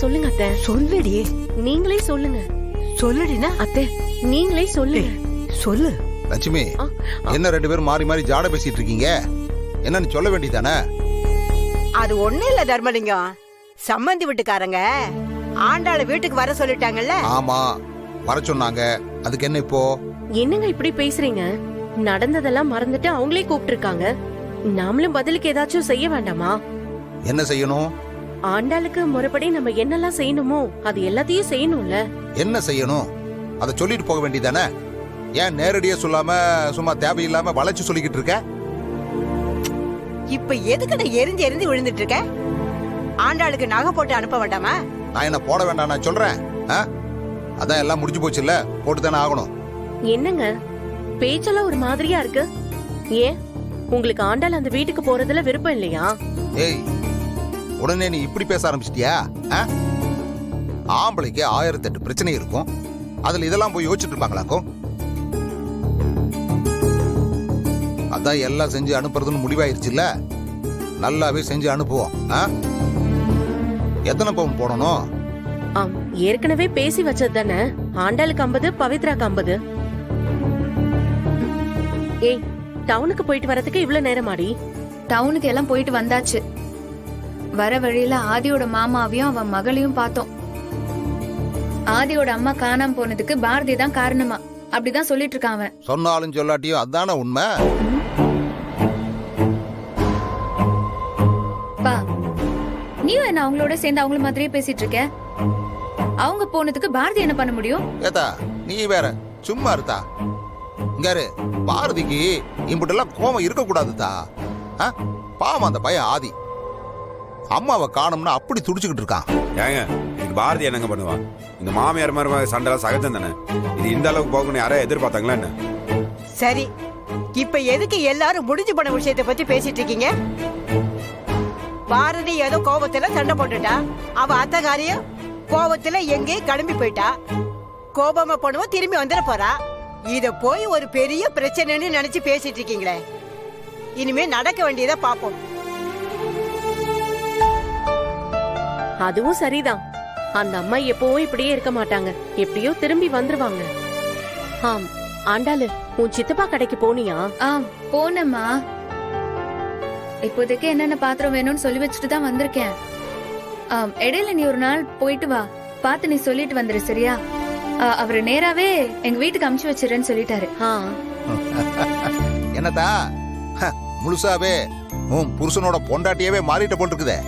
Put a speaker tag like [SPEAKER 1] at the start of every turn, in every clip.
[SPEAKER 1] சொல்லுங்க அத்தை.
[SPEAKER 2] சொல்லுடி.
[SPEAKER 1] நீங்களே சொல்லுங்க.
[SPEAKER 2] சொல்லுடினா
[SPEAKER 1] அத்தை நீங்களே சொல்லுங்க.
[SPEAKER 2] சொல்லு.
[SPEAKER 3] லட்சுமி, என்ன ரெண்டு பேரும் மாறி மாறி ஜாட பேசிட்டு இருக்கீங்க? என்னன்னு சொல்ல வேண்டியதானே?
[SPEAKER 2] அது ஒண்ணு இல்ல தர்மலிங்கம், சம்மந்தி வீட்டுக்காரங்க ஆண்டாள வீட்டுக்கு வர சொல்லிட்டாங்கல்ல.
[SPEAKER 3] ஆமா, வர சொன்னாங்க. அதுக்கு என்ன இப்போ?
[SPEAKER 1] என்னங்க இப்படி பேசுறீங்க? நடந்ததெல்லாம் மறந்துட்டு அவங்களே கூப்பிட்டு இருக்காங்க. நாமளும் பதிலுக்கு ஏதாச்சும் செய்ய வேண்டாமா?
[SPEAKER 3] என்ன செய்யணும்?
[SPEAKER 1] ஆண்டாளுக்கு முறைப்படி நம்ம என்னெல்லாம் செய்யணுமோ அது எல்லாத்தையும் செய்யணும்ல.
[SPEAKER 3] என்ன செய்யணும்? அதை சொல்லிட்டு போக வேண்டியதானே? ஏன் நேரடியா சொல்லாம சும்மா தேவையில்லாம வளைச்சு சொல்லிக்கிட்டு இருக்க?
[SPEAKER 2] இப்ப எதுக்கு எரிஞ்சு எரிஞ்சு விழுந்துட்டு இருக்க? ஆண்டாளுக்கு நகை போட்டு அனுப்ப வேண்டாமா?
[SPEAKER 3] நான் என்ன போட வேண்டாம் நான் சொல்றேன். அதான் எல்லாம் முடிஞ்சு போச்சு இல்ல, போட்டு தானே ஆகணும்.
[SPEAKER 1] என்னங்க பேச்செல்லாம் ஒரு மாதிரியா இருக்கு? ஏன் உங்களுக்கு ஆண்டாள் அந்த வீட்டுக்கு போறதுல விருப்பம் இல்லையா?
[SPEAKER 3] ஏய், உடனே நீ இப்படி பேச ஆரம்பிச்சிட்டியா? ஆம்பளைக்கு 1008 பிரச்சனை இருக்கும், அதுல இதெல்லாம் போய் யோசிச்சுட்டு இருப்பாங்களாக்கும். அதான் எல்லாம் செஞ்சு அனுப்புறதுன்னு முடிவாயிருச்சுல்ல, நல்லாவே செஞ்சு அனுப்புவோம். எத்தனை பவுன் போடணும்?
[SPEAKER 1] ஏற்கனவே பேசி வச்சது தானே. ஆண்டாளுக்கு 50, பவித்ராக்கு 50. ஏய், டவுனுக்கு போயிட்டு வரதுக்கு இவ்வளவு நேரம் ஆடி?
[SPEAKER 4] டவுனுக்கு எல்லாம் போயிட்டு வந்தாச்சு. வர வழியில ஆதியோட மாமாவையும் அவன் மகளையும் பார்த்தோம். ஆதியோட அம்மா காணாம போனதுக்கு பாரதி தான் காரணமா அப்படிதான் சொல்லிட்டு இருக்கான் அவன்.
[SPEAKER 3] சொன்னாலும் சொல்லாட்டியும் அதான உண்மை.
[SPEAKER 4] பா, நீயும் என்ன அவங்களோட சேர்ந்து அவங்கள மாதிரியே பேசிட்டு இருக்க? அவங்க போனதுக்கு பாரதி என்ன பண்ண முடியும்?
[SPEAKER 3] ஏதா நீ வேற சும்மா இருத்தா. இங்காரு, பாரதிக்கு இம்புட்டெல்லாம் கோபம் இருக்க கூடாதுதா. பாவம் அந்த பையன் ஆதி அம்மாவை காணும்னா அப்படி துடிச்சுக்கிட்டு இருக்கான்.
[SPEAKER 5] ஏங்க, இதுக்கு பாரதி என்னங்க பண்ணுவான்? இந்த மாமியார் மாதிரி சண்டை சகஜம் தானே. இது இந்த அளவுக்கு போகணும் யாரா எதிர்பார்த்தாங்களா என்ன?
[SPEAKER 2] சரி, இப்ப எதுக்கு எல்லாரும் முடிஞ்சு போன விஷயத்தை பத்தி பேசிட்டு இருக்கீங்க? பாரதி ஏதோ கோபத்துல சண்டை போட்டுட்டா, அவ அத்தகாரியம் கோபத்துல எங்கே கிளம்பி போயிட்டா. கோபமா போனவ திரும்பி வந்துட போறா. இத போய் ஒரு பெரிய பிரச்சனைன்னு நினைச்சு பேசிட்டு இருக்கீங்களே. இனிமே நடக்க வேண்டியதை பாப்போம்.
[SPEAKER 1] அதுவும் சரிதான். அந்த அம்மா எப்பவும் இப்படியே இருக்க மாட்டாங்க, எப்படியோ திரும்பி வந்துருவாங்க. ஆம், ஆண்டாளு, உன் சித்தப்பா கடைக்கு போனியா?
[SPEAKER 4] போனம்மா. இப்போதைக்கு என்னென்ன பாத்திரம் வேணும்னு சொல்லி வச்சுட்டு தான் வந்திருக்கேன். இடையில நீ ஒரு நாள் போயிட்டு வா, பார்த்து நீ சொல்லிட்டு வந்துரு, சரியா? அவரு நேராவே எங்க வீட்டுக்கு அனுப்பிச்சு வச்சிருன்னு சொல்லிட்டாரு.
[SPEAKER 3] என்னதா முழுசாவே உன் புருஷனோட பொண்டாட்டியவே மாறிட்ட போல் இருக்குதே.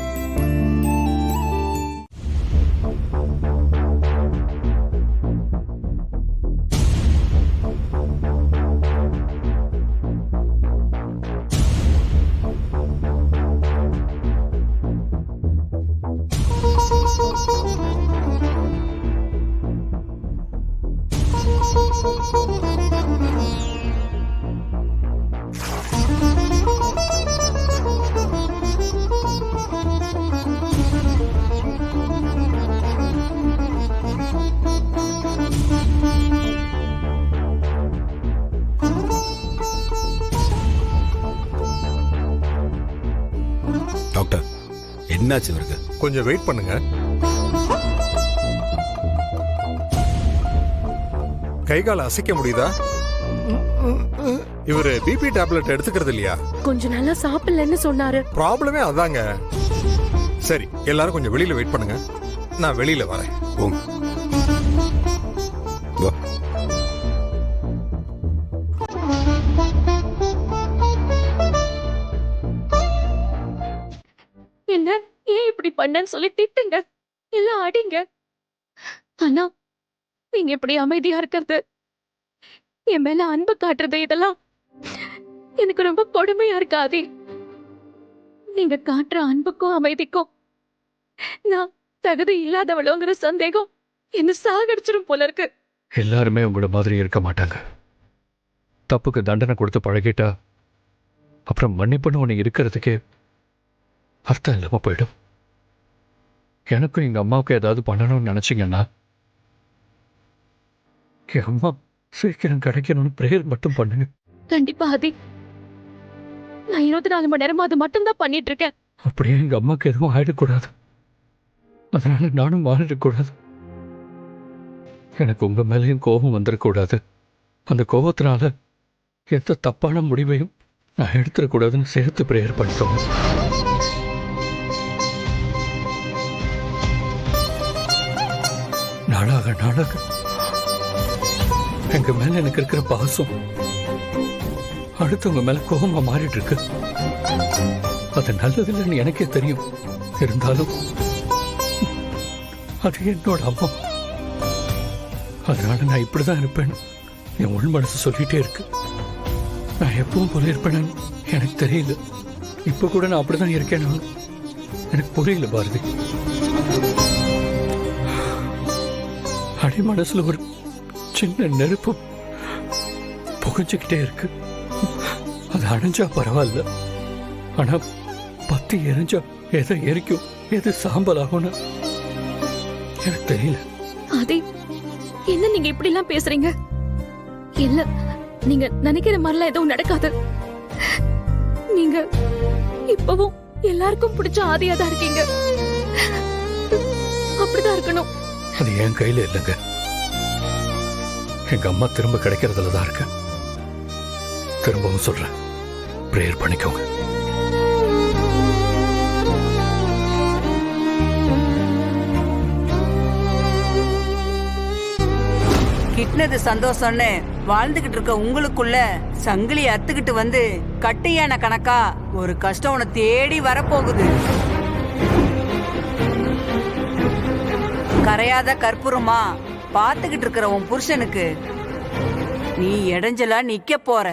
[SPEAKER 5] டாக்டர், என்னாச்சு இவருக்கு?
[SPEAKER 6] கொஞ்சம் வெயிட் பண்ணுங்க. கை கால அசைக்க முடியுதா? இவரு பிபி டேப்லெட் எடுத்துக்கிறது இல்லையா?
[SPEAKER 1] கொஞ்ச நாளா சாப்பிடலன்னு சொன்னாரு.
[SPEAKER 6] ப்ராப்ளமே அதாங்க. சரி, எல்லாரும் கொஞ்சம் வெளியில வெயிட் பண்ணுங்க, நான் வெளியில வரேன்.
[SPEAKER 1] என்ன ஏன் இப்படி பண்ணன்னு சொல்லி திட்டுங்க, இல்ல அடிங்க. ஆனா நீங்க இப்படி அமைதியா இருக்கிறது, என் மேல அன்பு காட்டுறது, இதெல்லாம் எனக்கு ரொம்ப கொடுமையா இருக்காதே. நீங்க காட்டுற அன்புக்கும் அமைதிக்கும் நான் தகுதி இல்லாதவளோங்கிற சந்தேகம் என்ன சாகடிச்சிரும் போல இருக்கு.
[SPEAKER 7] எல்லாருமே உங்களோட மாதிரி இருக்க மாட்டாங்க. தப்புக்கு தண்டனை கொடுத்து பழகிட்டா அப்புறம் மன்னிப்புன்னு ஒன்று இருக்கிறதுக்கே அர்த்தம் இல்லாம போயிடும். எனக்கும் எங்க அம்மாவுக்கு ஏதாவது பண்ணணும்னு நினைச்சீங்கன்னா என் அம்மா சீக்கிரம் கிடைக்கணும்னு பிரேயர் மட்டும் பண்ணுங்க.
[SPEAKER 1] கண்டிப்பா ஆதி, நான் 24 மணி நேரமா அது மட்டும் தான் பண்ணிட்டு இருக்கேன்.
[SPEAKER 7] அப்படியே எங்க அம்மாக்கு எதுவும் ஆயிடக்கூடாது. அதனால நானும் மாறிடக்கூடாது. எனக்கு உங்க மேலேயும் கோபம் வந்துடக்கூடாது. அந்த கோபத்தினால எந்த தப்பான முடிவையும் நான் எடுத்துடக்கூடாதுன்னு சேர்த்து ப்ரேயர் பண்ணிக்கோங்க. நாளாக நாளாக எங்க மேல எனக்கு இருக்கிற பாசம் அடுத்தவங்க மேல கோபமா மாறிட்டு இருக்கு. அது நல்லதில்லைன்னு எனக்கே தெரியும். இருந்தாலும் அது என்னோட அம்மா. அதனால நான் இப்படிதான் இருப்பேன்னு என் உள் மனசு சொல்லிட்டே இருக்கு. நான் எப்பவும் போல இருப்பேன்னு எனக்கு தெரியல. இப்ப கூட நான் அப்படிதான் இருக்கேன்னு எனக்கு புரியல பாரதி. அடி மனசுல ஒரு சின்ன நெருப்பு புகைஞ்சுக்கிட்டே இருக்கு. அது அணைஞ்சா பரவாயில்ல, ஆனா பத்தி எரிஞ்சா எதை எரிக்கும், எது சாம்பல் ஆகும்னு எனக்கு தெரியல.
[SPEAKER 1] ஆதி, என்ன நீங்க இப்படி எல்லாம் பேசுறீங்க? இல்ல, நீங்க நினைக்கிற மாதிரிலாம் எதுவும் நடக்காது. நீங்க இப்பவும் எல்லாருக்கும் பிடிச்ச ஆதியா தான் இருக்கீங்க. அப்படிதான் இருக்கணும்.
[SPEAKER 7] அது என் கையில இல்லைங்க. எங்க அம்மா திரும்ப கிடைக்கிறதுல தான் இருக்கு. திரும்பவும் சொல்றேன், பிரேயர் பண்ணிக்கோங்க.
[SPEAKER 8] கிட்னது சந்தோஷம்னு வாழ்ந்துகிட்டு இருக்க உங்களுக்குள்ள சங்கிலி அத்துக்கிட்டு வந்து கட்டையான கணக்கா ஒரு கஷ்டம் உன்னை தேடி வரப்போகுது. கரையாத கற்பூரமா பாத்துக்கிட்டு இருக்கிற உன் புருஷனுக்கு நீ இடைஞ்சலா நிக்க போற.